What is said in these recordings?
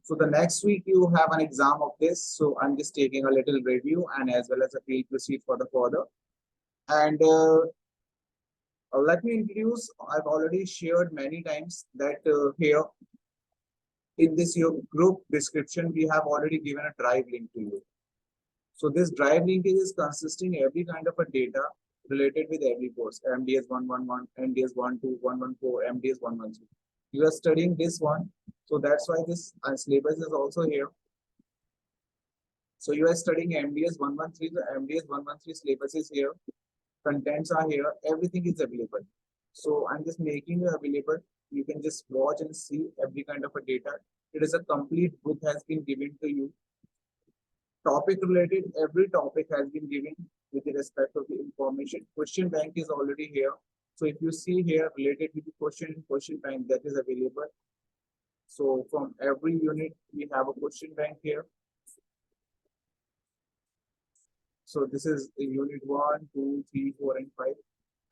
So the next week you have an exam of this. So I'm just taking a little review and as well as a field proceed for the further. And let me introduce. I've already shared many times that here in this your group description we have already given a drive link to you. So this drive linkage is consisting every kind of a data related with every course, MDS 111, MDS 12, 114, MDS 113. You are studying this one, so that's why this syllabus is also here. So you are studying MDS 113, the MDS 113 syllabus is here, contents are here, everything is available. So I'm just making it available. You can just watch and see every kind of a data. It is a complete book has been given to you. Topic related, every topic has been given with respect of the information. Question bank is already here. So if you see here related with the question bank that is available. So from every unit, we have a question bank here. So this is the unit 1, 2, 3, 4, and 5.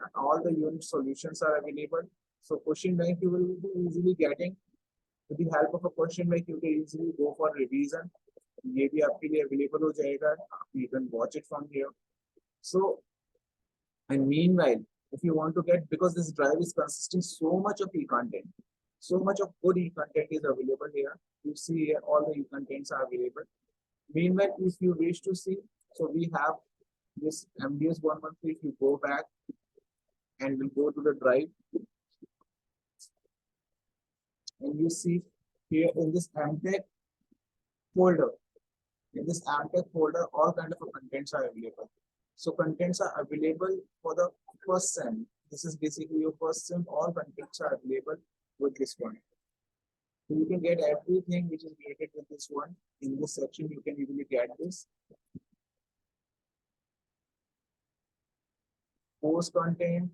And all the unit solutions are available. So question bank you will be easily getting. With the help of a question bank, you can easily go for revision. Maybe आपके लिए available हो जाएगा. You can watch it from here. So, and meanwhile, if you want to get, because this drive is consisting so much of e-content, so much of good e-content is available here. You see here, all the e-contents are available. Meanwhile, if you wish to see, so we have this MDS 113. If you go back and we'll go to the drive, and you see here in this MTech folder, in this MTech folder, all kind of contents are available. So contents are available for the first sem. This is basically your first sem. All contents are available with this one. So you can get everything which is related with this one. In this section, you can easily get this. Course content.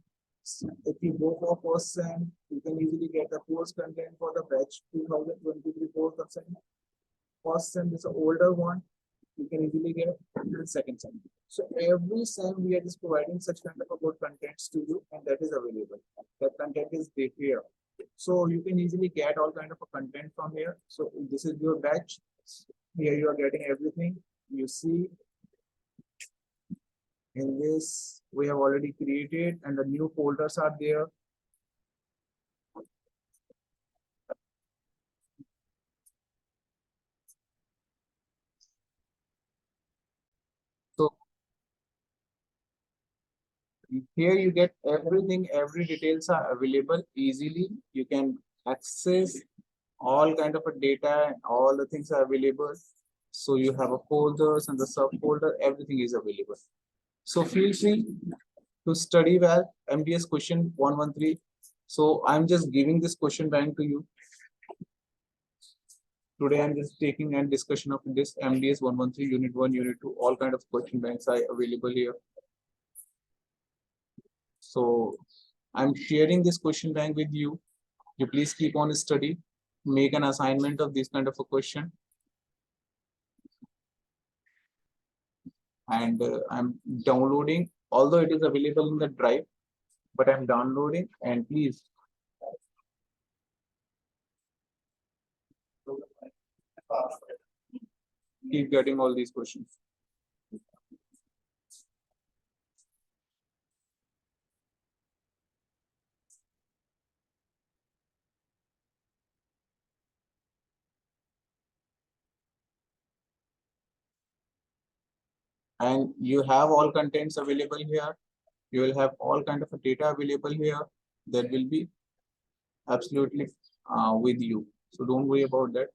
If you go for first sem, you can easily get the course content for the batch 2023 fourth sem. First sem is an older one. You can easily get the second sem. So every sem we are just providing such kind of a good contents to you, and that is available. That content is here. So you can easily get all kind of a content from here. So this is your batch. Here you are getting everything. You see in this we have already created, and the new folders are there. So here you get everything, every details are available easily. You can access all kind of a data and all the things are available. So you have a folders and the subfolder, everything is available. So feel free to study well. MDS question 113. So I'm just giving this question bank to you. Today I'm just taking a discussion of this MDS 113 unit 1, unit 2, all kind of question banks are available here. So I'm sharing this question bank with you. You please keep on study, make an assignment of this kind of a question. And I'm downloading, although it is available in the drive, but I'm downloading, and please keep getting all these questions. And you have all contents available here. You will have all kind of data available here that will be absolutely with you. So don't worry about that.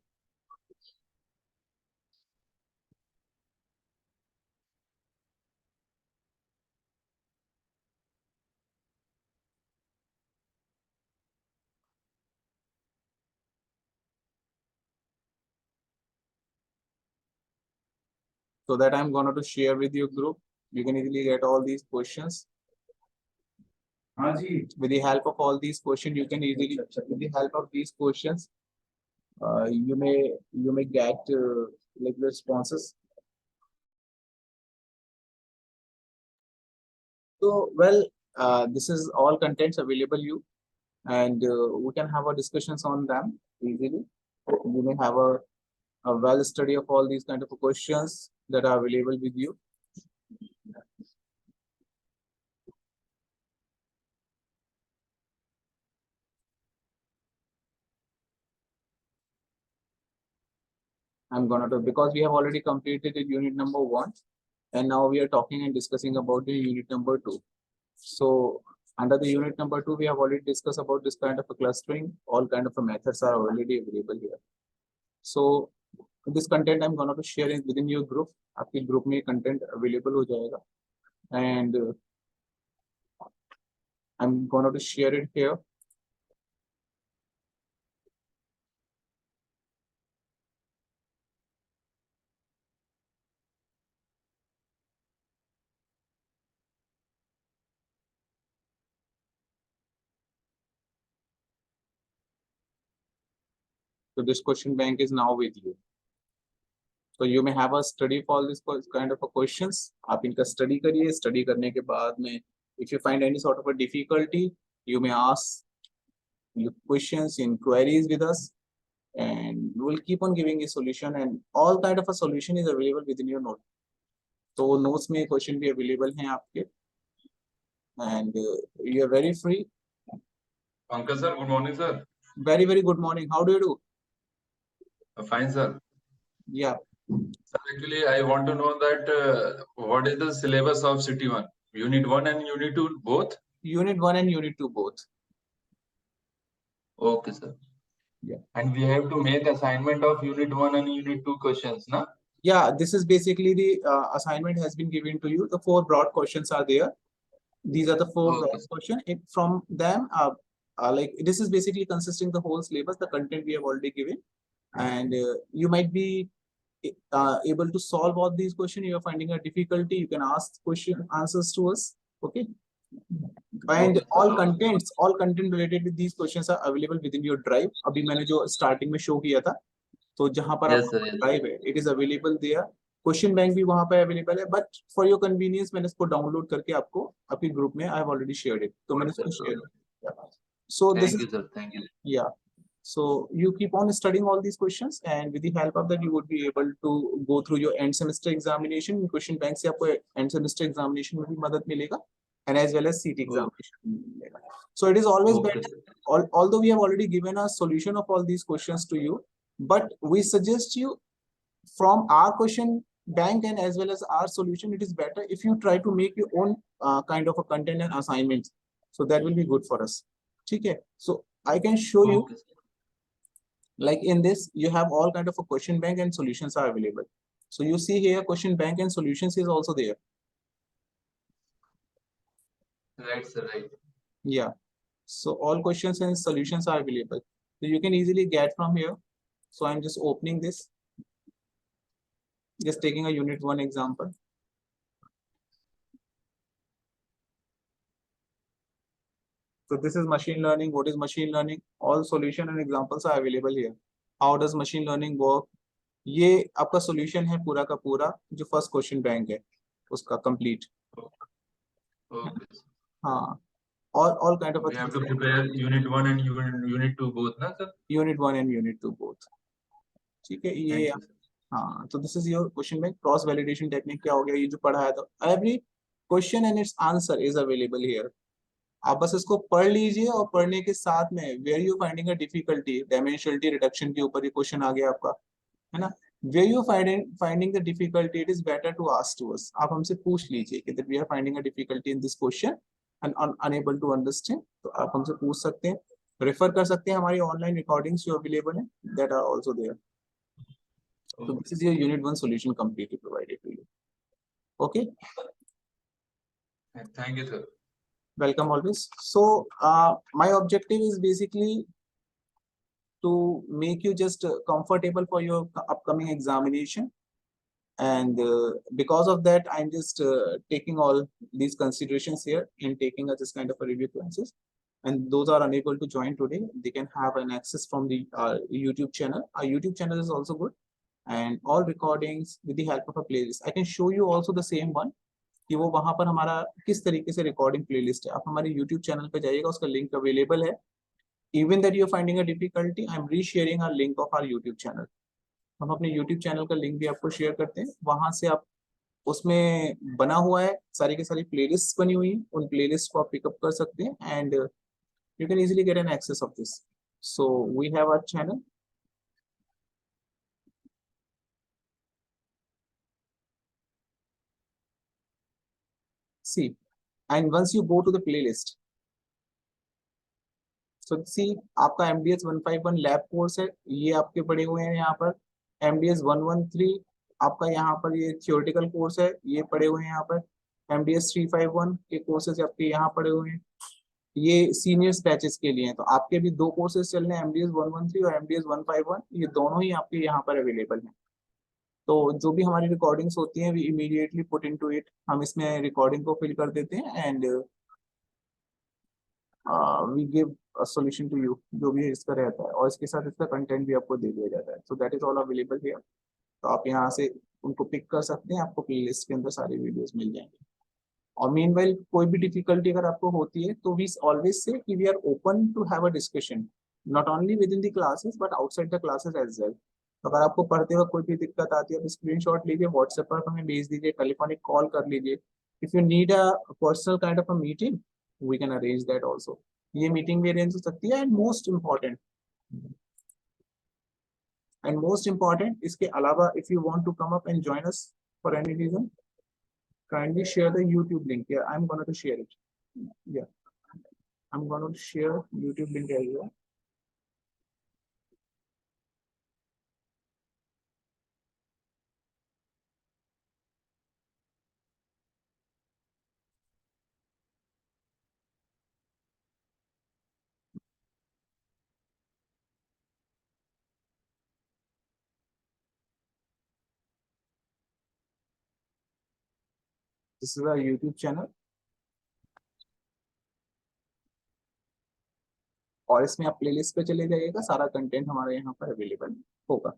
So that I'm going to share with your group. You can easily get all these questions. With the help of all these questions, you can easily, with the help of these questions, you may get like responses. So well, this is all contents available you, and we can have our discussions on them easily. You may have a well study of all these kind of questions that are available with you. I'm gonna do, because we have already completed the unit number 1, and now we are talking and discussing about the unit number 2. So under the unit number 2, we have already discussed about this kind of a clustering. All kind of a methods are already available here. So this content I'm going to share it within your group. आपके group में content available हो जाएगा, and I'm going to share it here. So this question bank is now with you. So you may have a study for this kind of a questions. आप इनका study करिए. Study करने के बाद में, if you find any sort of a difficulty, you may ask your questions, inquiries with us, and we will keep on giving a solution. And all kind of a solution is available within your note. So notes में question भी available हैं आपके, and you are very free. Pankaj sir, good morning sir. Very good morning. How do you do? Fine sir. Yeah. Sir, actually I want to know that what is the syllabus of City 1? Unit 1 and Unit 2 both? Unit 1 and Unit 2 both. Okay sir. Yeah. And we have to make assignment of Unit 1 and Unit 2 questions, na? Yeah, this is basically the assignment has been given to you. The 4 broad questions are there. These are the 4 broad questions. From them, like this is basically consisting the whole syllabus, the content we have already given, and you might be able to solve all these questions. You are finding a difficulty, you can ask question answers to us. Okay. And all content related with these questions are available within your drive. अभी मैंने जो starting में show किया था, तो जहां पर आपका drive है, it is available there. Question bank भी वहां पे available है, but for your convenience मैंने इसको download करके आपको आपके group में I have already shared it. तो मैंने इसको share किया. So this is, sir, thank you. Yeah. So you keep on studying all these questions, and with the help of that, you would be able to go through your end semester examination. Question bank से आपको end semester examination में भी मदद मिलेगा, and as well as CT examination मिलेगा. So it is always better. Although we have already given a solution of all these questions to you, but we suggest you from our question bank and as well as our solution, it is better if you try to make your own kind of a content and assignments. So that will be good for us. Okay. So I can show you. Like in this, you have all kind of a question bank and solutions are available. So you see here, question bank and solutions is also there. Right, sir, right. Yeah. So all questions and solutions are available. So you can easily get from here. So I'm just opening this. Just taking a unit 1 example. So this is machine learning. What is machine learning? All solution and examples are available here. How does machine learning work? ये आपका solution है पूरा का पूरा जो first question bank है उसका complete. हाँ. All kind of. We have to prepare Unit 1 and Unit 2 both, na sir? Unit 1 and Unit 2 both. ठीक है ये. हाँ. So this is your question bank. Cross validation technique क्या हो गया ये जो पढ़ा है तो every question and its answer is available here. आप बस इसको पढ़ लीजिए और पढ़ने के साथ में where you finding a difficulty, dimensionality reduction के ऊपर ये क्वेश्चन आ गया आपका, है ना? Where you finding the difficulty, it is better to ask to us. आप हमसे पूछ लीजिए कि that we are finding a difficulty in this question and unable to understand. तो आप हमसे पूछ सकते हैं, रेफर कर सकते हैं हमारी ऑनलाइन रिकॉर्डिंग्स जो अवेलेबल हैं, that are also there. So this is your unit 1 solution completely provided to you. Okay. Thank you, sir. Welcome always. So my objective is basically to make you just comfortable for your upcoming examination, and because of that I'm just taking all these considerations here and taking this kind of a review classes, and those are unable to join today, they can have an access from the YouTube channel. Our YouTube channel is also good, and all recordings with the help of a playlist. I can show you also the same one कि वो वहां पर हमारा किस तरीके से recording playlist है. आप हमारे YouTube चैनल पे जाइएगा, उसका लिंक अवेलेबल है, Even that you're finding a difficulty, I'm resharing our link of our YouTube channel. हम अपने YouTube चैनल का लिंक भी आपको शेयर करते हैं, वहां से आप उसमें बना हुआ है, सारी की सारी प्लेलिस्ट बनी हुई है, उन प्लेलिस्ट को आप पिकअप कर सकते हैं and you can easily get an access of this. So we have our channel. See, and once you go to the playlist, so see, आपका MDS 151 लैब कोर्स है, ये आपके पड़े हुए हैं यहाँ पर. MDS 113 आपका यहाँ पर ये थियोरेटिकल कोर्स है, ये पड़े हुए हैं यहाँ पर. MDS 351 के कोर्सेज आपके यहाँ पड़े हुए हैं, ये सीनियर्स बैचेस के लिए हैं. तो आपके भी दो कोर्सेज चल रहे हैं, MDS 113 और MDS 151, ये दोनों ही आपके यहाँ पर अवेलेबल हैं. तो जो भी हमारी रिकॉर्डिंग्स होती हैं, we immediately put into it, हम इसमें रिकॉर्डिंग को फिल कर देते हैं and we give a solution to you, जो भी इसका रहता है, और इसके साथ इसका कंटेंट भी आपको दे दिया जाता है. So that is all available here. तो आप यहाँ से उनको पिक कर सकते हैं, आपको प्लेलिस्ट के अंदर सारी वीडियोस मिल जाएंगे. और मीनवाइल कोई भी डिफिकल्टी अगर आपको होती है, तो वी ऑलवेज से कि we are open to have a discussion, not only within the classes but outside the classes as well. अगर आपको पढ़ते वक्त कोई भी दिक्कत आती है, आप स्क्रीनशॉट लीजिए, व्हाट्सएप पर हमें भेज दीजिए, टेलीफोनिक कॉल कर लीजिए. If you need a personal kind of a meeting, we can arrange that also. ये मीटिंग भी अरेंज हो सकती है. एंड मोस्ट इम्पॉर्टेंट इसके अलावा, if you want to come up and join us for any reason, kindly share the YouTube link. Yeah, I'm going to share it. Yeah, I'm going to share YouTube link as well. This is our YouTube channel. और इसमें आप playlist पे चले जाइएगा, सारा content हमारे यहाँ पर अवेलेबल होगा.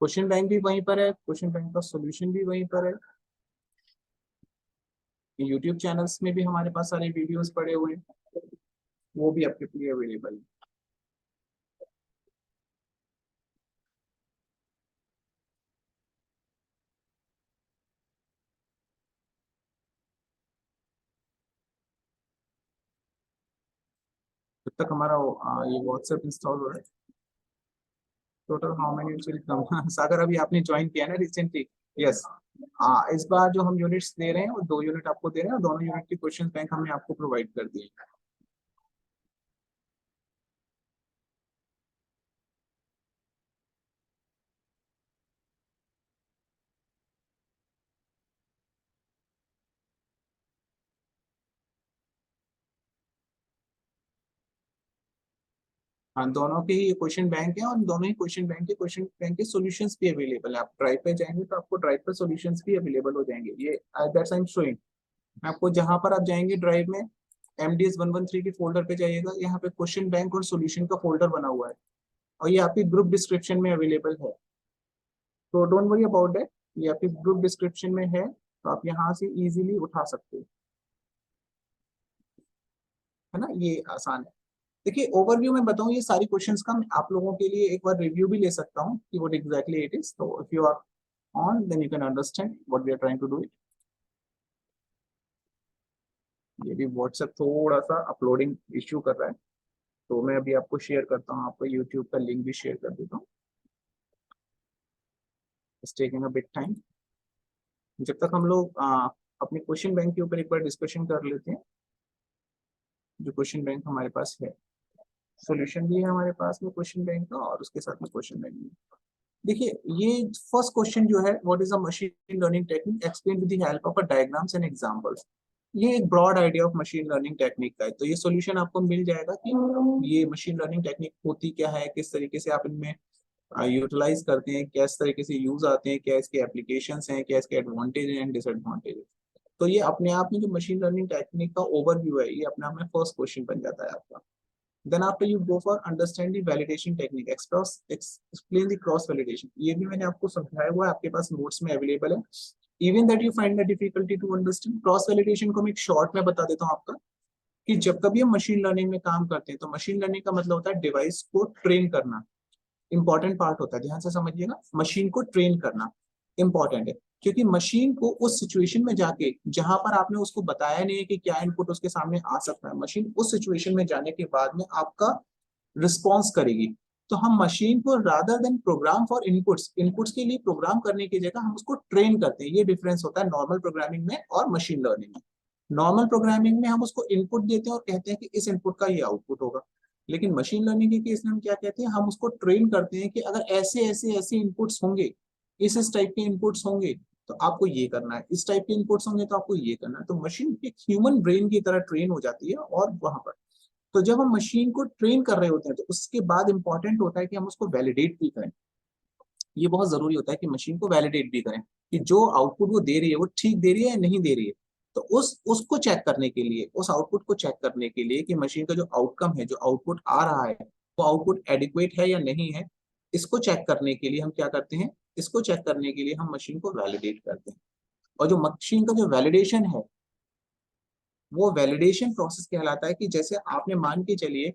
क्वेश्चन बैंक भी वहीं पर है, क्वेश्चन बैंक का सॉल्यूशन भी वहीं पर है. YouTube चैनल्स में भी हमारे पास सारे वीडियोस पड़े हुए हैं, वो भी आपके लिए अवेलेबल है. जब तक हमारा ये व्हाट्सएप इंस्टॉल हो रहा है. Total how many will come. Sagar अभी आपने ज्वाइन किया ना रिसेंटली? यस. इस बार जो हम यूनिट्स दे रहे हैं, वो 2 यूनिट आपको दे रहे हैं, और दोनों यूनिट की क्वेश्चन बैंक हमने आपको प्रोवाइड कर दिए. हाँ, दोनों के ही क्वेश्चन बैंक है, और दोनों ही क्वेश्चन बैंक के सॉल्यूशंस भी अवेलेबल है. आप ड्राइव पे जाएंगे तो आपको ड्राइव पर सॉल्यूशंस भी अवेलेबल हो जाएंगे. ये दैट्स आई एम शोइंग. आपको जहां पर आप जाएंगे ड्राइव में, MDS 113 के फोल्डर पे जाइएगा, यहाँ पे क्वेश्चन बैंक और सॉल्यूशन का फोल्डर बना हुआ है, और ये आपकी ग्रुप डिस्क्रिप्शन में अवेलेबल है. तो डोंट वरी अबाउट दैट, ये आपकी ग्रुप डिस्क्रिप्शन में है, तो आप यहाँ से इजीली उठा सकते हो, है ना. ये आसान है. देखिए, ओवरव्यू में बताऊं, ये सारी क्वेश्चंस का मैं आप लोगों के लिए एक बार रिव्यू भी ले सकता हूं कि व्हाट एग्जैक्टली इट इज. तो if you are on, then you can understand what we are trying to do it. ये भी व्हाट्सएप थोड़ा सा अपलोडिंग इश्यू कर रहा है, तो मैं अभी आपको शेयर करता हूँ, आपको यूट्यूब का लिंक भी शेयर कर देता हूँ. It's taking a bit time. जब तक हम लोग अपने क्वेश्चन बैंक के ऊपर एक बार डिस्कशन कर लेते हैं. जो क्वेश्चन बैंक हमारे पास है, सॉल्यूशन भी है हमारे पास में क्वेश्चन बैंक का, और उसके साथ में क्वेश्चन बैंक भी. देखिए, ये फर्स्ट क्वेश्चन जो है, what is a machine learning technique, explain with the help of a diagrams and examples. ये एक broad idea of machine learning technique का है. तो ये सॉल्यूशन आपको मिल जाएगा कि ये मशीन लर्निंग टेक्निक होती क्या है, किस तरीके से आप इनमें यूटिलाइज करते हैं, किस तरीके से यूज आते हैं, क्या इसके एप्लीकेशंस हैं, क्या इसके एडवांटेज एंड डिसएडवांटेज. तो ये अपने आप में जो मशीन लर्निंग टेक्निक का ओवरव्यू है, ये अपने आप में फर्स्ट क्वेश्चन बन जाता है आपका. Then after you go for understand the validation technique, explain the cross validation. ये भी मैंने आपको समझाया हुआ है, आपके पास नोट्स में अवेलेबल है. Even that you find the difficulty to understand cross validation को मैं एक शॉर्ट में बता देता हूँ आपका, कि जब कभी हम मशीन लर्निंग में काम करते हैं तो मशीन लर्निंग का मतलब होता है डिवाइस को ट्रेन करना. इंपॉर्टेंट पार्ट होता है, ध्यान से समझिएगा. मशीन को ट्रेन करना इंपॉर्टेंट है, क्योंकि मशीन को उस सिचुएशन में जाके जहां पर आपने उसको बताया नहीं है कि क्या इनपुट उसके सामने आ सकता है, मशीन उस सिचुएशन में जाने के बाद में आपका रिस्पॉन्स करेगी. तो हम मशीन को rather than program for inputs के लिए प्रोग्राम करने की जगह हम उसको ट्रेन करते हैं. ये डिफरेंस होता है नॉर्मल प्रोग्रामिंग में और मशीन लर्निंग में. नॉर्मल प्रोग्रामिंग में हम उसको इनपुट देते हैं और कहते हैं कि इस इनपुट का ये आउटपुट होगा. लेकिन मशीन लर्निंग के केस में हम क्या कहते हैं, हम उसको ट्रेन करते हैं कि अगर ऐसे ऐसे ऐसे इनपुट्स होंगे, इस टाइप के इनपुट्स होंगे तो आपको ये करना है, इस टाइप के इनपुट्स होंगे तो आपको ये करना है. तो मशीन एक ह्यूमन ब्रेन की तरह ट्रेन हो जाती है. और वहां पर तो जब हम मशीन को ट्रेन कर रहे होते हैं तो उसके बाद इंपॉर्टेंट होता है कि हम उसको वैलिडेट भी करें. ये बहुत जरूरी होता है कि मशीन को वैलिडेट भी करें कि जो आउटपुट वो दे रही है वो ठीक दे रही है या नहीं दे रही है. तो उसको चेक करने के लिए, उस आउटपुट को चेक करने के लिए कि मशीन का जो आउटकम है, जो आउटपुट आ रहा है, वो आउटपुट एडिक्वेट है या नहीं है, इसको चेक करने के लिए हम क्या करते हैं, इसको चेक करने के लिए हम मशीन को वैलिडेट करते हैं. और जो मशीन का जो वैलिडेशन है, वो वैलिडेशन प्रोसेस कहलाता है कि जैसे आपने मान के चलिए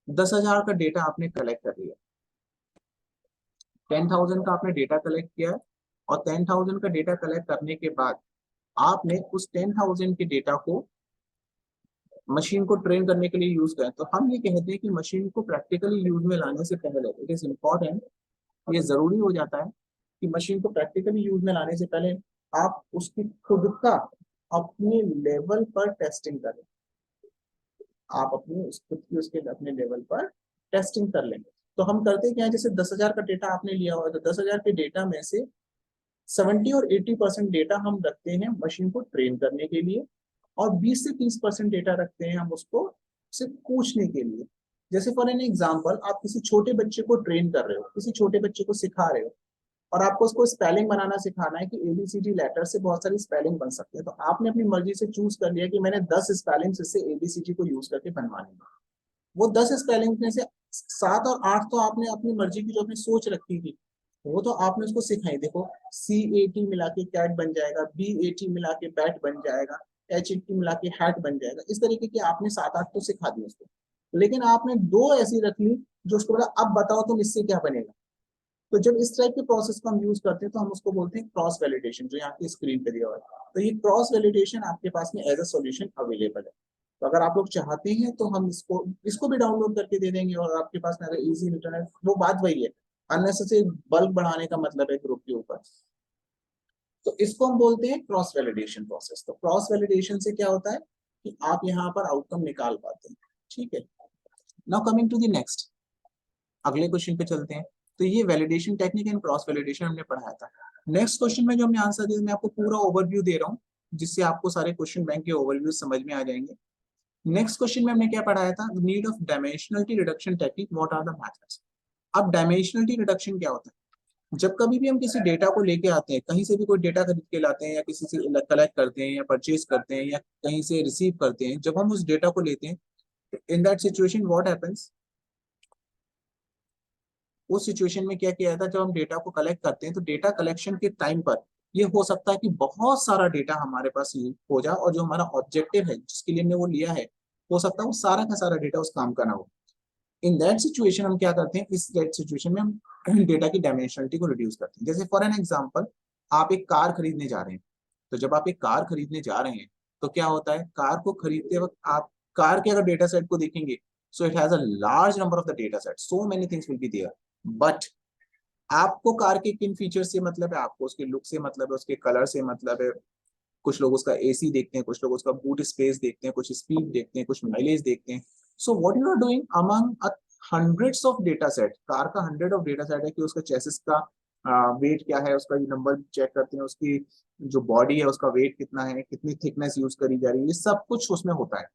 10,000 का डेटा आपने कलेक्ट कर लिया, 10,000 का आपने डेटा कलेक्ट किया है, और 10,000 का डेटा कलेक्ट करने के बाद आपने उस 10,000 के डेटा को मशीन को ट्रेन करने के लिए यूज करें. तो हम ये कहते हैं कि मशीन को प्रैक्टिकली यूज में लाने से पहले इट इज इम्पोर्टेंट, ये जरूरी हो जाता है कि मशीन को प्रैक्टिकली यूज में लाने से पहले आप उसकी खुद का अपने लेवल पर टेस्टिंग करें. आप अपनी खुद की उसके अपने लेवल पर टेस्टिंग कर लेंगे. तो हम करते क्या है, जैसे 10,000 का डेटा आपने लिया हुआ है तो 10,000 के डेटा में से 70 और 80% डेटा हम रखते हैं मशीन को ट्रेन करने के लिए, और 20 से 30% डेटा रखते हैं हम उसको सिर्फ पूछने के लिए. जैसे फॉर एन एग्जांपल, आप किसी छोटे बच्चे को ट्रेन कर रहे हो, किसी छोटे बच्चे को सिखा रहे हो, और आपको उसको स्पेलिंग बनाना सिखाना है कि ABCD लेटर से बहुत सारी स्पेलिंग बन सकते हैं. तो आपने अपनी मर्जी से चूज कर लिया कि मैंने 10 स्पेलिंग इससे ABCD को यूज करके बनवानी है. वो 10 स्पेलिंग में से 7 और 8 तो आपने अपनी मर्जी की जो आपने सोच रखी थी वो तो आपने उसको सिखाई. देखो, CAT मिला के कैट बन जाएगा, BAT मिला के बैट बन जाएगा, HAT मिला के हैट बन जाएगा. इस तरीके की आपने 7-8 तो सिखा दी उसको. लेकिन आपने 2 ऐसी रख ली जो उसको बोला अब बताओ तुम इससे क्या बनेगा. तो जब इस टाइप के प्रोसेस को हम यूज करते हैं तो हम उसको बोलते हैं क्रॉस वैलिडेशन, जो यहाँ की स्क्रीन पे दिया हुआ है. तो ये क्रॉस वैलिडेशन आपके पास में एज अ सॉल्यूशन अवेलेबल है. तो अगर आप लोग चाहते हैं तो हम इसको भी डाउनलोड करके दे देंगे, और आपके पास में अगर इजी इंटरनेट, वो बात वही है, अननेसेसरी बल्क बढ़ाने का मतलब है ग्रुप के ऊपर. तो इसको हम बोलते हैं क्रॉस वैलिडेशन प्रोसेस. तो क्रॉस वैलिडेशन से क्या होता है कि आप यहाँ पर आउटकम निकाल पाते हैं. ठीक है, now coming to the next, अगले क्वेश्चन पे चलते हैं. तो ये validation technique and cross validation हमने पढ़ाया था. नेक्स्ट क्वेश्चन में जो हमने आंसर दिया, मैं आपको पूरा ओवरव्यू दे रहा हूँ जिससे आपको सारे क्वेश्चन बैंक के ओवरव्यू समझ में आ जाएंगे. नेक्स्ट क्वेश्चन में हमने क्या पढ़ाया था, need of dimensionality reduction technique, what are the methods. अब डायमेंशनलिटी रिडक्शन क्या होता है, जब कभी भी हम किसी डेटा को लेके आते हैं, कहीं से भी कोई डेटा खरीद के लाते हैं या किसी से कलेक्ट करते हैं या परचेज करते हैं या कहीं से रिसीव करते हैं, जब हम उस डेटा को लेते हैं, इन दैट सिचुएशन व्हाट हैपेंस, उस सिचुएशन में क्या किया जाता है, जब हम डेटा को कलेक्ट करते हैं तो डेटा कलेक्शन के टाइम पर ये हो सकता है कि बहुत सारा डेटा हमारे पास हो जाए, और जो हमारा ऑब्जेक्टिव है जिसके लिए हमने वो लिया है, हो सकता है वो सारा का सारा डेटा उस काम का ना हो. इन दैट सिचुएशन हम क्या करते हैं, इस दैट सिचुएशन में हम डेटा की डायमेंशनलिटी को रिड्यूस करते हैं. जैसे फॉर एन एग्जांपल, आप एक कार खरीदने जा रहे हैं. तो जब आप एक कार खरीदने जा रहे हैं तो क्या होता है, कार को खरीदते वक्त आप कार के अगर डेटा सेट को देखेंगे, so it has a large number of the data set, so many things will be there. But आपको कार के किन फीचर से मतलब है, आपको उसके लुक से मतलब है, उसके कलर से मतलब है. कुछ लोग उसका AC देखते हैं, कुछ लोग उसका बूट स्पेस देखते हैं, कुछ स्पीड देखते हैं, कुछ माइलेज देखते हैं. So what you are doing among hundreds of data set, car का 100 ऑफ डेटा सेट है कि उसका चेसिस का वेट क्या है, उसका ये नंबर चेक करते हैं, उसकी जो बॉडी है उसका वेट कितना है, कितनी थिकनेस यूज करी जा रही है, ये सब कुछ उसमें होता है.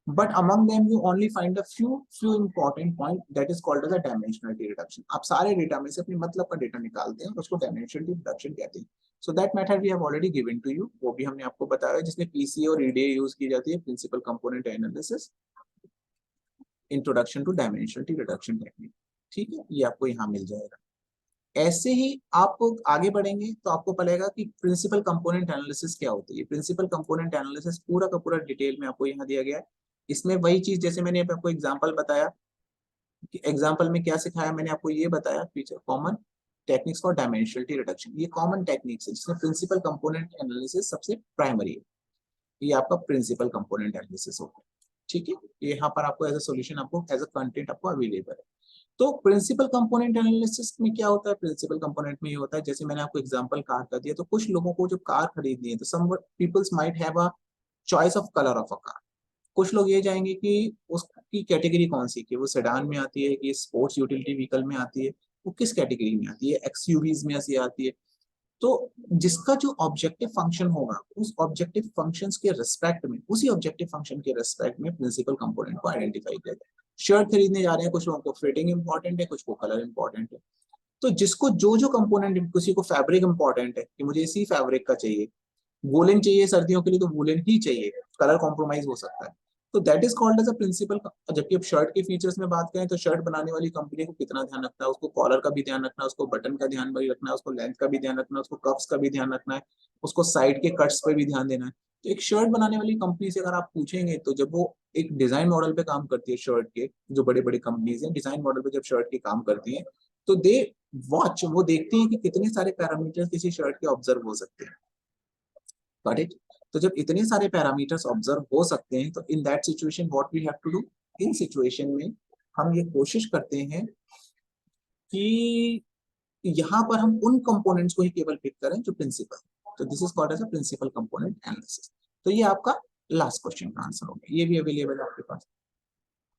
But among them you only find a few important point that is called as a dimensionality reduction. आप सारे डेटा में से अपनी मतलब का डेटा निकालते हैं और उसको dimensionality reduction कहते हैं. So that method we have already given to you. वो भी हमने आपको बताया, जिसमें PCA और EDA यूज की जाती है, principal component analysis. Introduction to dimensionality reduction technique, ठीक है, ये आपको यहाँ मिल जाएगा। ऐसे ही आप आगे बढ़ेंगे तो आपको पड़ेगा कि प्रिंसिपल कंपोनेंट एनालिसिस क्या होती है। प्रिंसिपल कंपोनेंट एनालिसिस पूरा का पूरा डिटेल में आपको यहाँ दिया गया है। इसमें वही चीज जैसे मैंने आपको एग्जांपल बताया कि एग्जांपल में क्या सिखाया, मैंने आपको ये बताया feature common techniques for dimensionality reduction, ये कॉमन टेक्निक्स है जिसमें प्रिंसिपल कंपोनेंट एनालिसिस सबसे प्राइमरी है। ये आपका प्रिंसिपल कंपोनेंट एनालिसिस होता है, ठीक है। यहाँ पर आपको एज अ सॉल्यूशन आपको एज अ कंटेंट आपको अवेलेबल है। तो प्रिंसिपल कंपोनेंट एनालिसिस में क्या होता है, प्रिंसिपल कंपोनेंट में ये होता है, जैसे मैंने आपको एग्जांपल कार का दिया, तो कुछ लोगों को जब कार खरीदनी है तो some peoples might have a choice of colour of a car. कुछ लोग ये जाएंगे कि उसकी कैटेगरी कौन सी, कि वो सेडान में आती है, कि स्पोर्ट्स यूटिलिटी व्हीकल में आती है, वो किस कैटेगरी में आती है, एक्सयूवीज में ऐसी आती है। तो जिसका जो ऑब्जेक्टिव फंक्शन होगा उस ऑब्जेक्टिव फंक्शंस के रिस्पेक्ट में, उसी ऑब्जेक्टिव फंक्शन के रिस्पेक्ट में प्रिंसिपल कंपोनेंट को आइडेंटिफाई करते हैं। शर्ट खरीदने जा रहे हैं, कुछ लोगों को फिटिंग इंपॉर्टेंट है, कुछ को कलर इंपॉर्टेंट है। तो जिसको जो जो कंपोनेंट, किसी को फैब्रिक इंपॉर्टेंट है कि मुझे इसी फैब्रिक का चाहिए, वूलन चाहिए सर्दियों के लिए तो वूलन ही चाहिए, कलर कॉम्प्रोमाइज हो सकता है, तो that is called as a principal. जबकि अब शर्ट के फीचर्स में बात करें तो शर्ट बनाने वाली कंपनी को कितना ध्यान रखना है, उसको कॉलर का भी ध्यान रखना है, उसको बटन का ध्यान भी रखना है, उसको लेंथ का भी ध्यान रखना है, उसको कफ्स का भी ध्यान रखना है, उसको साइड के कट्स पर भी ध्यान देना है। तो एक शर्ट बनाने वाली कंपनी से अगर आप पूछेंगे तो जब वो एक डिजाइन मॉडल पे काम करती है, शर्ट के जो बड़े बड़े कंपनीज हैं डिजाइन मॉडल पे जब शर्ट के काम करती हैं, तो दे वॉच, वो देखती है कि कितने सारे पैरामीटर्स किसी शर्ट के ऑब्जर्व हो सकते हैं। Got it. तो जब इतने सारे पैरामीटर्स ऑब्जर्व हो सकते हैं तो in that situation what we have to do, in situation में हम ये कोशिश करते हैं कि यहाँ पर हम उन कंपोनेंट्स को ही केवल पिक करें जो प्रिंसिपल। तो this is called as a principal component analysis. तो ये आपका लास्ट क्वेश्चन का आंसर होगा, ये भी अवेलेबल है आपके पास।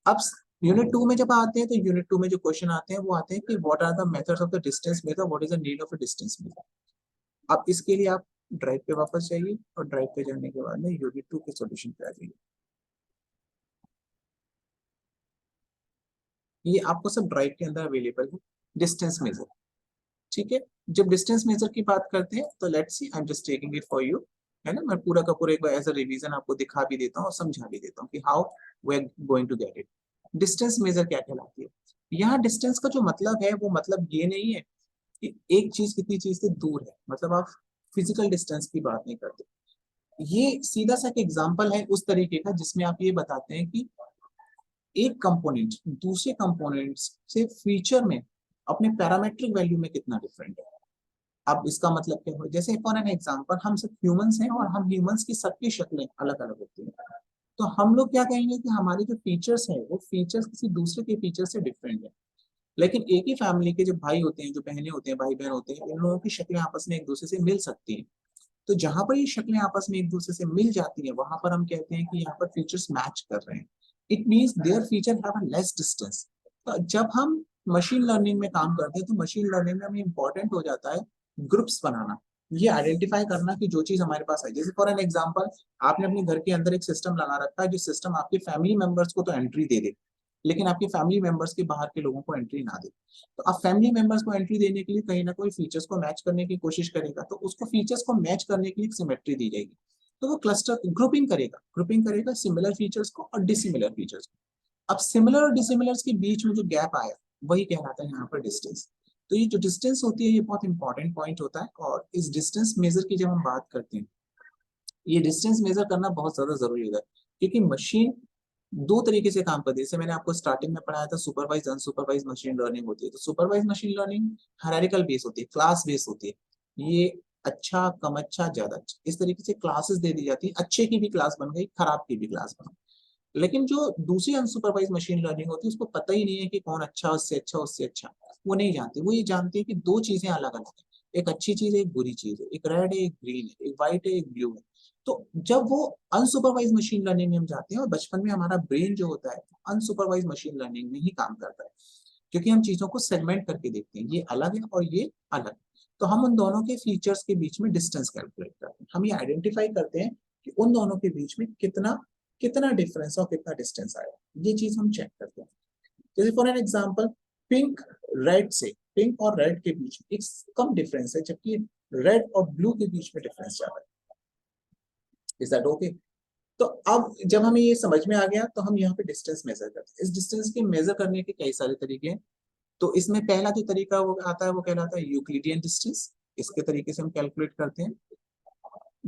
अब यूनिट 2 में जब आते हैं तो यूनिट 2 में जो क्वेश्चन आते हैं वो आते हैं कि what are the methods of the distance method, what is the need of a distance method. अब इसके लिए आप ड्राइव पे वापस जाइए और ड्राइव पे जाने के बाद में यूनिट 2 के सॉल्यूशन पे आ जाइए। ये आपको सब ड्राइव के अंदर अवेलेबल है, डिस्टेंस मेजर, ठीक है। जब डिस्टेंस मेजर की बात करते हैं तो let's see, I am just taking it for you, है ना। मैं पूरा का पूरा एक बार एज अ रिवीजन आपको दिखा भी देता हूँ और समझा भी देता हूँ कि how we are going to get it. Distance measure क्या कहलाती है। यहाँ डिस्टेंस का जो मतलब है वो मतलब ये नहीं है कि एक चीज कितनी चीज से दूर है, मतलब आप फिजिकल डिस्टेंस की बात नहीं करते। ये सीधा सा एक एग्जाम्पल है उस तरीके का जिसमें आप ये बताते हैं कि एक कंपोनेंट दूसरे कंपोनेंट से फीचर में अपने पैरामेट्रिक वैल्यू में कितना डिफरेंट है। अब इसका मतलब क्या हो, जैसे फॉर एन एग्जांपल हम सब ह्यूमंस हैं और हम ह्यूमंस की सबकी शक्लें अलग अलग होती हैं। तो हम लोग क्या कहेंगे कि हमारे जो फीचर्स हैं वो फीचर्स किसी दूसरे के फीचर से डिफरेंट है। लेकिन एक ही फैमिली के जो भाई होते हैं, जो बहनें होते हैं, भाई बहन होते हैं, इन लोगों की शक्लें आपस में एक दूसरे से मिल सकती हैं। तो जहां पर ये शक्लें आपस में एक दूसरे से मिल जाती हैं वहां पर हम कहते हैं कि यहाँ पर फीचर्स मैच कर रहे हैं। It means there feature have a less distance. तो जब हम मशीन लर्निंग में काम करते हैं तो मशीन लर्निंग में हमें इंपॉर्टेंट हो जाता है ग्रुप्स बनाना, ये आइडेंटिफाई करना कि जो चीज हमारे पास है। जैसे फॉर एन एग्जांपल आपने अपने घर के अंदर एक सिस्टम लगा रखा है, जो सिस्टम आपके फैमिली मेंबर्स को तो एंट्री दे दे लेकिन आपके फैमिली मेंबर्स के बाहर के लोगों को एंट्री ना दे। तो अब फैमिली मेंबर्स को एंट्री देने के लिए कहीं ना कोई फीचर्स को मैच करने की कोशिश करेगा, तो उसको फीचर्स को मैच करने के लिए सिमेट्री दी जाएगी। तो वो क्लस्टर ग्रुपिंग करेगा सिमिलर फीचर्स को और डिसिमिलर फीचर्स को। अब सिमिलर और डिसिमिलर्स के बीच में जो गैप आया वही कहलाता है यहाँ पर डिस्टेंस। तो ये जो डिस्टेंस होती है ये बहुत इंपॉर्टेंट पॉइंट होता है। और इस डिस्टेंस मेजर की जब हम बात करते हैं, ये डिस्टेंस मेजर करना बहुत ज्यादा जरूरी होता है क्योंकि मशीन दो तरीके से काम करती है। जैसे मैंने आपको स्टार्टिंग में पढ़ाया था सुपरवाइज अनसुपरवाइज मशीन लर्निंग होती है। तो supervise machine learning hierarchical base होती है, क्लास बेस होती है। ये अच्छा, कम अच्छा, ज्यादा अच्छा, इस तरीके से क्लासेस दे दी जाती है। अच्छे की भी क्लास बन गई, खराब की भी क्लास बन गई। लेकिन जो दूसरी अनसुपरवाइज मशीन लर्निंग होती है उसको पता ही नहीं है कि कौन अच्छा, उससे अच्छा, उससे अच्छा, वो नहीं जानती। वो ये जानती है कि दो चीजें अलग अलग है, एक अच्छी चीज है, एक बुरी चीज है, एक रेड है, एक ग्रीन है, एक व्हाइट है, एक ब्लू है। तो जब वो अनसुपरवाइज मशीन लर्निंग में हम जाते हैं और बचपन में हमारा ब्रेन जो होता है अनसुपरवाइज मशीन लर्निंग में ही काम करता है क्योंकि हम चीजों को सेगमेंट करके देखते हैं, ये अलग है और ये अलग है। तो हम उन दोनों के फीचर्स के बीच में डिस्टेंस कैलकुलेट करते हैं। हम ये आइडेंटिफाई करते हैं कि उन दोनों के बीच में कितना कितना डिफरेंस और कितना डिस्टेंस आया, ये चीज हम चेक करते हैं। जैसे for an example pink red से, पिंक और रेड के बीच में एक कम डिफरेंस है जबकि रेड और ब्लू के बीच में डिफरेंस ज्यादा है। Is that okay? तो अब जब हमें ये समझ में आ गया तो हम यहाँ पे डिस्टेंस मेजर करते हैं। इस डिस्टेंस के मेजर करने के कई सारे तरीके हैं। तो इसमें पहला जो तरीका वो आता है वो कहलाता है यूक्लिडियन डिस्टेंस। इसके तरीके से हम कैलकुलेट करते हैं,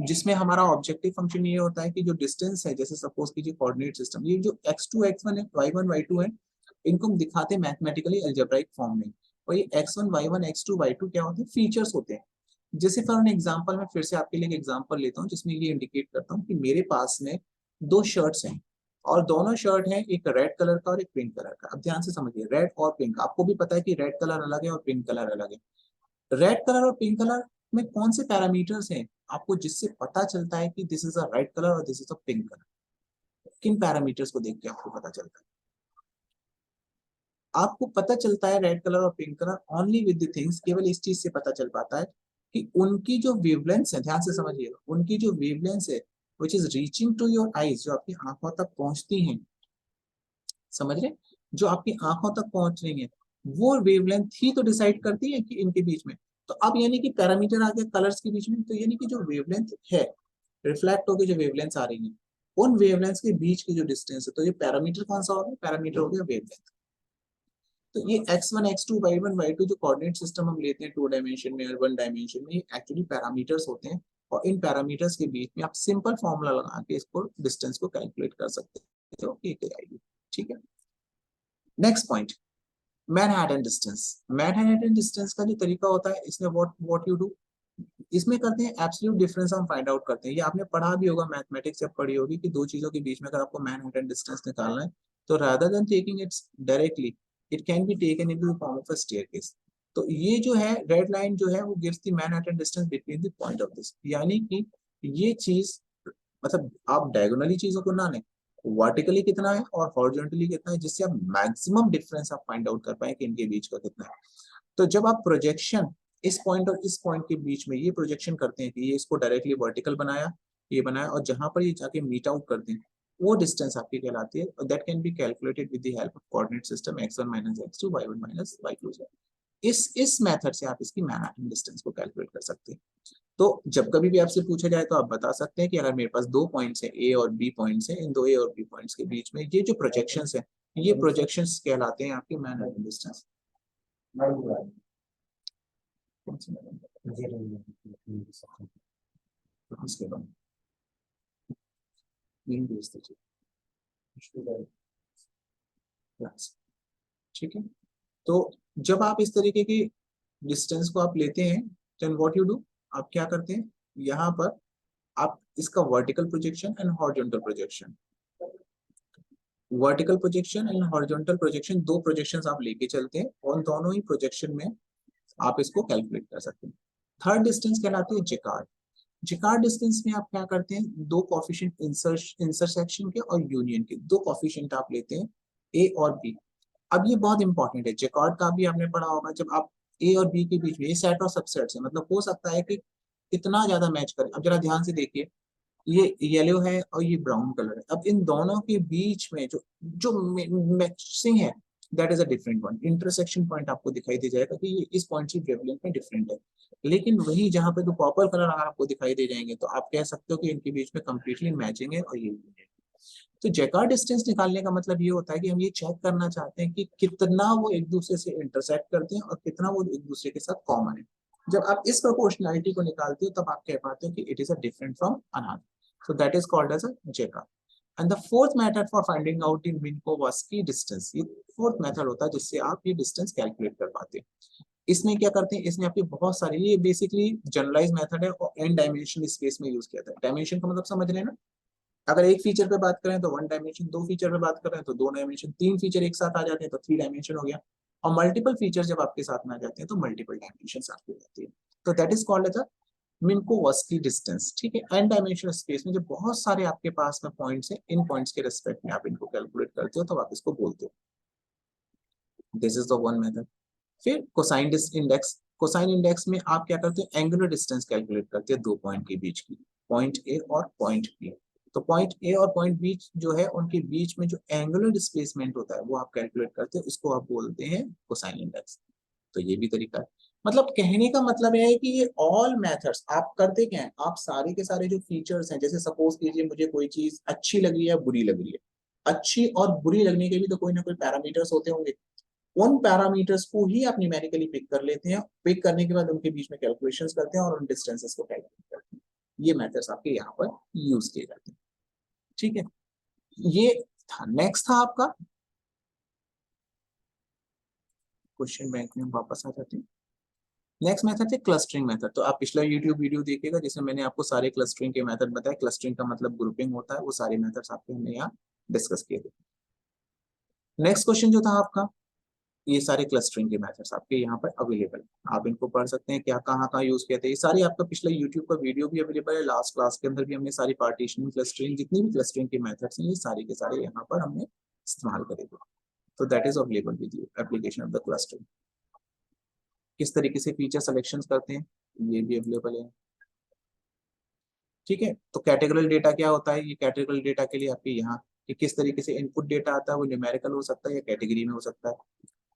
जिसमें हमारा ऑब्जेक्टिव फंक्शन ये होता है कि जो डिस्टेंस है, जैसे सपोज कीजिए कोऑर्डिनेट सिस्टम, ये जो x2 x1 है, y1 y2 है, इनको हम दिखाते हैं मैथमेटिकली अलजेब्राइक फॉर्म में। और ये x1 y1 x2 y2 क्या होते हैं? फीचर्स होते हैं। जैसे फॉर एन एग्जांपल, मैं फिर से आपके लिए एक एग्जांपल लेता हूँ जिसमें ये इंडिकेट करता हूँ कि मेरे पास में दो शर्ट्स हैं और दोनों शर्ट हैं, एक रेड कलर का और एक पिंक कलर का। अब ध्यान से समझिए, रेड और पिंक, आपको भी पता है कि रेड कलर अलग है और पिंक कलर अलग है। रेड कलर और पिंक कलर में कौन से पैरामीटर्स हैं आपको जिससे पता चलता है कि this is a red colour और this is a pink colour? किन पैरामीटर्स को देख के आपको पता चलता है? आपको पता चलता है रेड कलर और pink colour only with the things, केवल इस चीज से पता चल पाता है कि उनकी जो वेवलेंथ है, ध्यान से समझिएगा, उनकी जो वेवलेंथ है which is reaching to your eyes, जो आपकी आंखों तक पहुंचती हैं, समझ रहे, जो आपकी आंखों तक पहुंच रही है, वो वेवलेंथ ही तो डिसाइड करती है कि इनके बीच में। तो अब यानी कि पैरामीटर आ गया कलर्स के बीच में, तो यानी कि जो वेवलेंथ है, रिफ्लेक्ट होकर जो वेवलेंथ आ रही है, उन वेवलेंथ के बीच की जो डिस्टेंस है, तो ये पैरामीटर कौन सा हो गया? पैरामीटर हो गया वेवलेंथ। तो ये x1 x2 y1 y2 जो कोऑर्डिनेट सिस्टम हम लेते हैं 2 डायमेंशन में और 1 डायमेंशन में, ये एक्चुअली पैरामीटर्स होते हैं। और इन पैरामीटर्स के बीच में आप सिंपल फॉर्मूला लगा के इसको डिस्टेंस को कैलकुलेट कर सकते हो, ये आएगी। ठीक है, next point, Manhattan distance. Manhattan distance का जो तरीका होता है, इसमें व्हाट यू डू, इसमें करते हैं एब्सोल्यूट डिफरेंस हम फाइंड आउट करते हैं। ये आपने पढ़ा भी होगा, मैथमेटिक्स जब पढ़ी होगी कि दो चीजों के बीच में अगर आपको मैनहट्टन डिस्टेंस निकालना है, तो rather than taking it directly, it can be taken into the form of a staircase. तो ये जो है रेड लाइन जो है वो gives the Manhattan distance between the point of this, यानी कि ये चीज, मतलब आप डायगोनली चीजों को ना लें, वर्टिकली कितना है और हॉरिजॉन्टली कितना है, जिससे आप मैक्सिमम डिफरेंस आप फाइंड आउट कर पाए कि इनके बीच का कितना है। तो जब आप प्रोजेक्शन इस पॉइंट और इस पॉइंट के बीच में ये प्रोजेक्शन करते हैं कि ये इसको डायरेक्टली वर्टिकल बनाया, ये बनाया, और जहां पर ये जाके मीट आउट करते हैं, वो डिस्टेंस आपकी कहलाती है। That can be calculated with the help of coordinate system x1 minus x2 y1 minus y2। इस मेथड से आप इसकी मैनहट्टन डिस्टेंस को कैलकुलेट कर सकते हैं। तो जब कभी भी आपसे पूछा जाए तो आप बता सकते हैं कि अगर मेरे पास दो पॉइंट्स है, ए और बी पॉइंट्स है, इन दो ए और बी पॉइंट्स के बीच में ये जो प्रोजेक्शंस है, ये प्रोजेक्शंस कहलाते हैं आपके मैनहट्टन डिस्टेंस। इसके बाद ठीक है, तो जब आप इस तरीके की डिस्टेंस को आप लेते हैं, देन व्हाट यू डू, आप क्या करते हैं, यहाँ पर आप इसका vertical projection and horizontal projection, vertical projection and horizontal projection, दो प्रोजेक्शंस आप लेके चलते हैं और दोनों ही प्रोजेक्शन में आप इसको कैलकुलेट कर सकते हैं। थर्ड डिस्टेंस कहलाती है जेकार्ड। जेकार्ड डिस्टेंस में आप क्या करते हैं, दो कोफिशिएंट इंटरसेक्शन के और यूनियन के, दो कोफिशिएंट आप लेते हैं ए और बी। अब ये बहुत इंपॉर्टेंट है, जेकार्ड का भी आपने पढ़ा होगा, जब आप ए और बी के बीच में, ये सेट और सबसेट है, मतलब हो सकता है कि इतना ज्यादा मैच करे। अब जरा ध्यान से देखिए, ये येलो है और ये ब्राउन कलर है, अब इन दोनों के बीच में जो जो मैचिंग है, that is a different one, intersection point आपको दिखाई दे जाएगा कि ये इस पॉइंट की वेवलेंथ में डिफरेंट है। लेकिन वही जहां पे जो पर्पल कलर अगर आपको दिखाई दे जाएंगे, तो आप कह सकते हो कि इनके बीच में कंप्लीटली मैचिंग है और ये भी है। तो जेकार्ड डिस्टेंस निकालने का मतलब ये होता है कि हम ये चेक करना चाहते हैं कि कितना वो एक दूसरे से इंटरसेक्ट करते हैं और कितना वो एक दूसरे के साथ कॉमन है। जब आप इस प्रोपोर्शनैलिटी को निकालते हो, तब आप कह पाते हो कि it is a different from another, so that is called as a Jacob. And the fourth method for finding out the Minkowski distance, ये fourth method होता है जिससे आप ये distance calculate कर पाते हैं। इसमें क्या करते हैं, इसमें आपकी बहुत सारी, ये बेसिकली जनरलाइज मेथड है और n डायमेंशन स्पेस में यूज किया था। डायमेंशन का मतलब समझ रहे हैं ना, अगर एक फीचर पे बात करें तो 1 डायमेंशन, दो फीचर पे बात करें तो 2 डायमेंशन, तीन फीचर एक साथ आ जाते हैं तो 3 डायमेंशन हो गया, और मल्टीपल फीचर जब आपके साथ में आ जाते हैं तो मल्टीपल डायमेंशन आपके जाती है। तो that is called as a Minkowski distance. ठीक है, एन डायमेंशनल स्पेस में जब बहुत सारे आपके पास में पॉइंट्स हैं, इन पॉइंट्स के रिस्पेक्ट में आप इनको कैलकुलेट करते हो तो आप इसको बोलते हो। This is the one method. फिर कोसाइन इंडेक्स, कोसाइन इंडेक्स में आप क्या करते हो, एंगुलर डिस्टेंस कैलकुलेट करते हैं दो पॉइंट के बीच की, पॉइंट ए और पॉइंट बी। तो पॉइंट ए और पॉइंट बी जो है, उनके बीच में जो एंगुलर डिस्प्लेसमेंट होता है वो आप कैलकुलेट करते हो, इसको आप बोलते हैं कोसाइन इंडेक्स। तो ये भी तरीका है। मतलब कहने का मतलब है कि ये ऑल मेथड्स आप करते क्या है, आप सारे के सारे जो फीचर्स हैं, जैसे सपोज कीजिए मुझे कोई चीज अच्छी लग रही है बुरी लग रही है, अच्छी और बुरी लगने के भी तो कोई ना कोई पैरामीटर्स होते होंगे, उन पैरामीटर्स को ही आप न्यूमेरिकली पिक कर लेते हैं, पिक करने के बाद उनके बीच में कैलकुलेशंस करते हैं और उन डिस्टेंसेस को कैलकुलेट करते हैं। ये मेथड्स आपके यहाँ पर यूज किए जाते हैं। ठीक है, ये था। नेक्स्ट था आपका क्वेश्चन बैंक में, हम वापस आ जाते हैं। नेक्स्ट मेथड है क्लस्टरिंग मेथड। तो आप पिछला यूट्यूब वीडियो देखिएगा जिसमें मैंने आपको सारे क्लस्टरिंग के मेथड बताए। क्लस्टरिंग का मतलब ग्रुपिंग होता है, वो सारे मेथड्स आपके हमने यहाँ डिस्कस किए थे। नेक्स्ट क्वेश्चन जो था आपका, ये सारे क्लस्टरिंग के मेथड्स आपके यहाँ पर अवेलेबल है, आप इनको पढ़ सकते हैं, क्या कहाँ कहाँ यूज किया था। ये सारी आपका पिछला यूट्यूब का वीडियो भी अवेलेबल है, लास्ट क्लास के अंदर भी हमने सारी पार्टीशनिंग क्लस्टरिंग जितनी भी क्लस्टरिंग के मेथड्स हैं ये सारे के सारे यहाँ पर हमने इस्तेमाल करेंगे। तो that is available with you application of the clustering. किस तरीके से फीचर सिलेक्शन करते हैं ये भी अवेलेबल है। ठीक है, तो कैटेगरियल डेटा क्या होता है, ये कैटेगरियल डेटा के लिए आपके यहाँ कि किस तरीके से इनपुट डेटा आता है, वो न्यूमेरिकल हो सकता है या कैटेगरी में हो सकता है,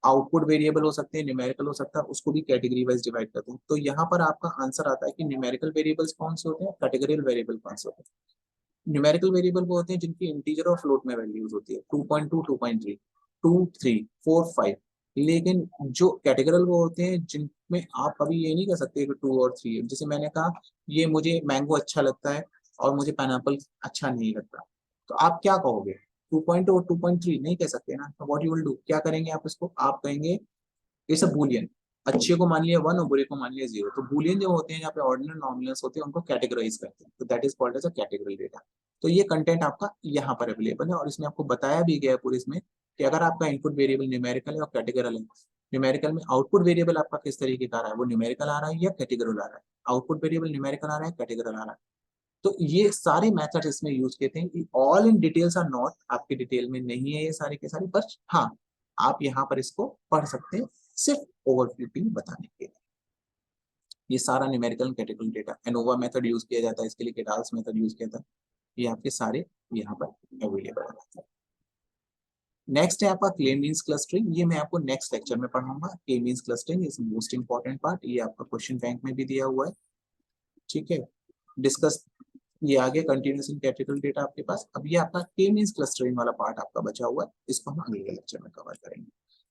आउटपुट वेरिएबल हो सकते हैं, न्यूमेरिकल हो सकता है, उसको भी कैटेगरी वाइज डिवाइड करते हैं। तो यहाँ पर आपका आंसर आता है कि न्यूमेरिकल वेरिएबल्स कौन से होते हैं, कैटेगरियल वेरिएबल कौन से होते हैं। न्यूमेरिकल वेरिएबल वो होते हैं जिनकी इंटीजर और फ्लोट में वैल्यूज होती है 2.2, 2.3, 2, 3, 4, 5। लेकिन जो कैटेगरियल वो होते हैं जिनमें आप कभी ये नहीं कह सकते कि 2 और 3 है। जैसे मैंने कहा ये मुझे मैंगो अच्छा लगता है और मुझे पाइनएप्पल अच्छा नहीं लगता, तो आप क्या कहोगे, 2.2 और 2.3 नहीं कह सकते ना। तो व्हाट यू विल डू, क्या करेंगे आप इसको, आप कहेंगे ये सब बूलियन, अच्छे को मान लिया 1 और बुरे को मान लिया 0। तो बूलियन जो होते हैं जहाँ पे ऑर्डिनल नॉमिनल्स होते हैं उनको कैटेगराइज करते हैं, तो that is called as a category data. तो ये कंटेंट आपका यहाँ पर अवेलेबल है और इसमें आपको बताया भी गया है पूरे इसमें कि अगर आपका इनपुट वेरिएबल न्यूमेरिकल है और कैटेगरल है, न्यूमेरिकल में आउटपुट वेरिएबल आपका किस तरीके का आ रहा है, वो न्यूमेरिकल आ रहा है या कैटेगरल आ रहा है, आउटपुट वेरिएबल न्यूमेरिकल आ रहा है कैटेगरल आ रहा है। तो ये सारे मेथड्स इसमें यूज किए थे। All in details are not, आपके डिटेल में नहीं है ये सारे के सारे, बस हाँ आप यहाँ पर इसको पढ़ सकते हैं सिर्फ ओवरव्यू बताने के लिए। ये सारा numerical category data, ANOVA method use किया जाता है इसके लिए, केडाल्स मेथड यूज किया था, ये आपके सारे यहाँ पर अवेलेबल है। नेक्स्ट है आपका के मींस क्लस्टरिंग, ये मैं आपको नेक्स्ट लेक्चर में पढ़ाऊंगा। के means clustering is most important part, ये आपका क्वेश्चन बैंक में भी दिया हुआ है। ठीक है, डिस्कस ये आगे कंटिन्यूस इन कैटेगरी डेटा आपके पास। अब ये आपका के मींस क्लस्टरिंग वाला पार्ट आपका बचा हुआ है, इसको हम अगले लेक्चर में कवर करेंगे।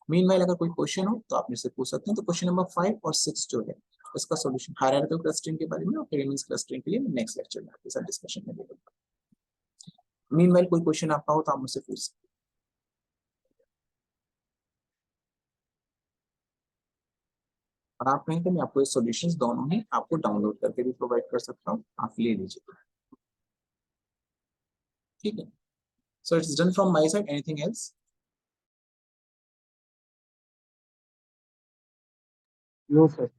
मीनवाइल अगर कोई क्वेश्चन हो तो आप मेरे से पूछ सकते हैं। तो क्वेश्चन नंबर 5 और 6 जो है इसका सॉल्यूशन हायरार्किकल क्लस्टरिंग के बारे में और के मींस क्लस्टरिंग के लिए मैं नेक्स्ट लेक्चर में आपके साथ डिस्कशन में देगा। मीनवाइल कोई क्वेश्चन आपका हो तो आप मुझसे पूछ सकते हैं। और आप कहें तो मैं आपको ये सॉल्यूशंस दोनों ही आपको डाउनलोड करके भी प्रोवाइड कर सकता हूँ, आप ले लीजिए। ठीक है, so it's done from my side, anything else? No sir.